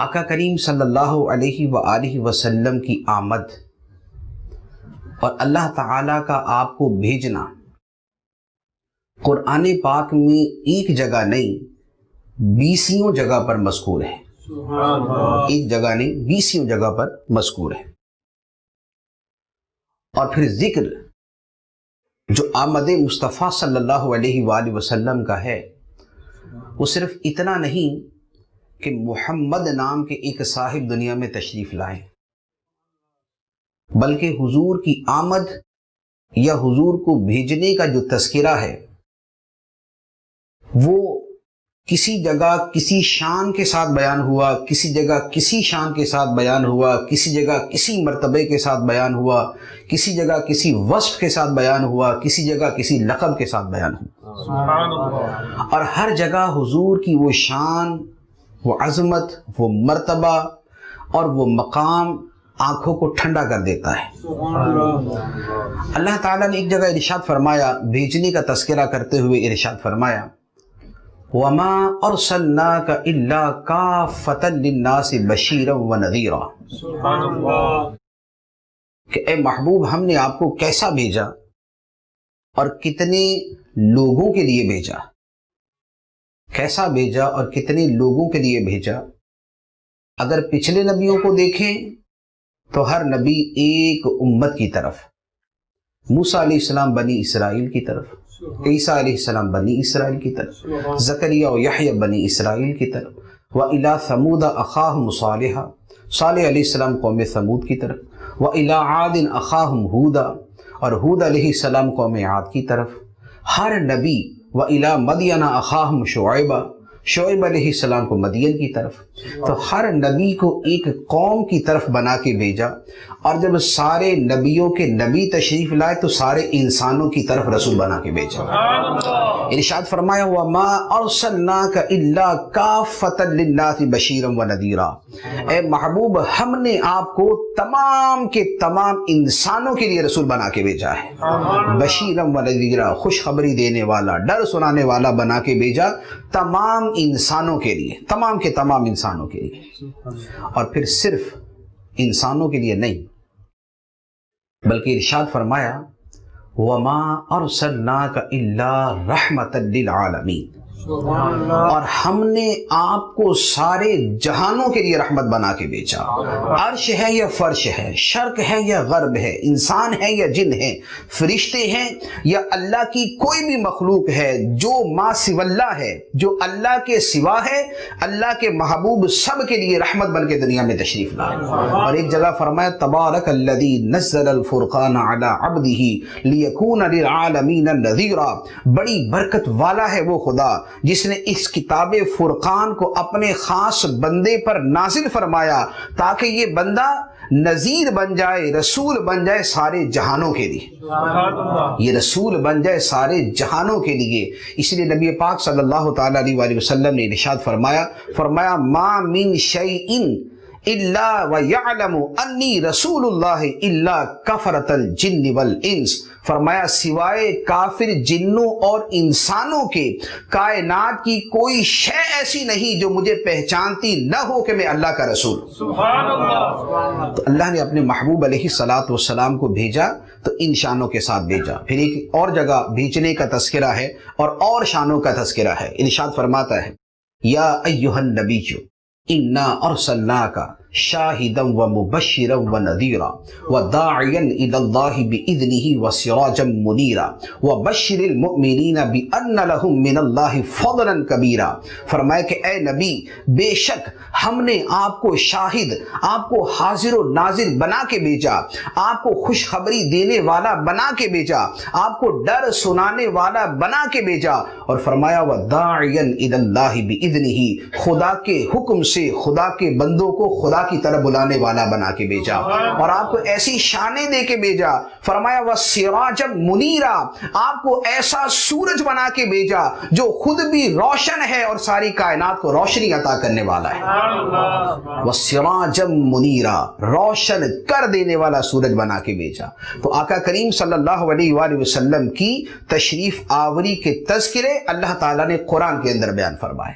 آقا کریم صلی اللہ علیہ وآلہ وسلم کی آمد اور اللہ تعالیٰ کا آپ کو بھیجنا قرآن پاک میں ایک جگہ نہیں 20 جگہ پر مذکور ہے۔ ایک جگہ نہیں 20 جگہ پر مذکور ہے۔ اور پھر ذکر جو آمد مصطفیٰ صلی اللہ علیہ وآلہ وسلم کا ہے وہ صرف اتنا نہیں کہ محمد نام کے ایک صاحب دنیا میں تشریف لائیں، بلکہ حضور کی آمد یا حضور کو بھیجنے کا جو تذکرہ ہے وہ کسی جگہ کسی شان کے ساتھ بیان ہوا، کسی جگہ کسی شان کے ساتھ بیان ہوا، کسی جگہ کسی مرتبے کے ساتھ بیان ہوا، کسی جگہ کسی وصف کے ساتھ بیان ہوا، کسی جگہ کسی لقب کے ساتھ بیان ہوا۔ اور ہر جگہ حضور کی وہ شان، وہ عظمت، وہ مرتبہ اور وہ مقام آنکھوں کو ٹھنڈا کر دیتا ہے۔ اللہ تعالیٰ نے ایک جگہ ارشاد فرمایا، بھیجنے کا تذکرہ کرتے ہوئے ارشاد فرمایا وَمَا أَرْسَلْنَاكَ إِلَّا كَافَّةً لِلنَّاسِ بَشِيرًا وَنَذِيرًا، کہ اے محبوب ہم نے آپ کو کیسا بھیجا اور کتنے لوگوں کے لیے بھیجا، کیسا بھیجا اور کتنے لوگوں کے لیے بھیجا۔ اگر پچھلے نبیوں کو دیکھیں تو ہر نبی ایک امت کی طرف، موسیٰ علیہ السلام بنی اسرائیل کی طرف، عیسیٰ علیہ السلام بنی اسرائیل کی طرف، زکریا و یحییٰ بنی اسرائیل کی طرف، وَإِلَىٰ ثَمُودَ أَخَاهُمْ صَالِحًا، صالح علیہ السلام قوم ثمود کی طرف، وَإِلَىٰ عَادٍ أَخَاهُمْ هُودًا، اور ہود علیہ السلام قوم عاد کی طرف۔ ہر نبی وَإِلَىٰ مَدْيَنَ أَخَاهُمْ شُعَيْبًا، شعیب علیہ السلام کو مدین کی طرف۔ تو ہر نبی کو ایک قوم کی طرف بنا کے بھیجا، اور جب سارے نبیوں کے نبی تشریف لائے تو سارے انسانوں کی طرف رسول بنا کے بھیجا۔ ارشاد فرمایا وَمَا أَرْسَلْنَاكَ إِلَّا كَافَّةً لِلنَّاسِ بَشِيرًا وَنَذِيرًا، اے محبوب ہم نے آپ کو تمام کے تمام انسانوں کے لیے رسول بنا کے بھیجا ہے، بشیرًا ونذیرًا، خوشخبری دینے والا، ڈر سنانے والا بنا کے بھیجا تمام انسانوں کے لیے، تمام کے تمام انسانوں کے لیے۔ اور پھر صرف انسانوں کے لیے نہیں بلکہ ارشاد فرمایا وَمَا أَرْسَلْنَاكَ إِلَّا رَحْمَةً لِلْعَالَمِينَ، اور ہم نے آپ کو سارے جہانوں کے لیے رحمت بنا کے بھیجا۔ عرش ہے یا فرش ہے، شرق ہے یا غرب ہے، انسان ہے یا جن ہے، فرشتے ہیں یا اللہ کی کوئی بھی مخلوق ہے، جو ما سوی اللہ ہے، جو اللہ کے سوا ہے، اللہ کے محبوب سب کے لیے رحمت بن کے دنیا میں تشریف لائے۔ اور ایک جگہ فرمایا تبارک الذی نزل الفرقان علی عبدہ لیکون للعالمین نذیرا، بڑی برکت والا ہے وہ خدا جس نے اس کتاب فرقان کو اپنے خاص بندے پر نازل فرمایا تاکہ یہ بندہ نذیر بن جائے، رسول بن جائے سارے جہانوں کے لیے، یہ رسول بن جائے سارے جہانوں کے لیے۔ اس لیے نبی پاک صلی اللہ تعالی علیہ وآلہ وسلم نے ارشاد فرمایا ما من شیء الا ویعلم انی رسول اللہ الا کفرۃ الجن والانس، فرمایا سوائے کافر جنوں اور انسانوں کے کائنات کی کوئی شے ایسی نہیں جو مجھے پہچانتی نہ ہو کہ میں اللہ کا رسول۔ سبحان اللہ۔ تو اللہ نے اپنے محبوب علیہ الصلاۃ والسلام کو بھیجا تو ان شانوں کے ساتھ بھیجا۔ پھر ایک اور جگہ بھیجنے کا تذکرہ ہے اور شانوں کا تذکرہ ہے۔ ارشاد فرماتا ہے یا ایھا النبی انا ارسلناک شاہدا ومبشرا ونذیرا وداعیا الی اللہ باذنہ وسراجا منیرا وبشر المؤمنین بان لهم من اللہ فضلا کبیرا، فرمایا کہ اے نبی بے شک ہم نے آپ کو شاہد، آپ کو حاضر و ناظر بنا کے بھیجا، آپ کو خوشخبری دینے والا بنا کے بھیجا، آپ کو ڈر سنانے والا بنا کے بھیجا، اور فرمایا وداعیا الی اللہ باذنہ، خدا کے حکم سے خدا کے بندوں کو خدا کی طرف بلانے والا بنا کے بھیجا، اور آپ کو ایسی شانیں دے کے بھیجا، فرمایا وَسِرَاجًا مُنِيرًا، آپ کو ایسا سورج بنا کے بھیجا جو خود بھی روشن ہے اور ساری کائنات کو روشنی عطا کرنے والا ہے۔ وَسِرَاجًا مُنِيرًا، روشن کر دینے والا سورج بنا کے بھیجا۔ تو آقا کریم صلی اللہ علیہ وآلہ وسلم کی تشریف آوری کے تذکرے اللہ تعالیٰ نے قرآن کے اندر بیان فرمائے۔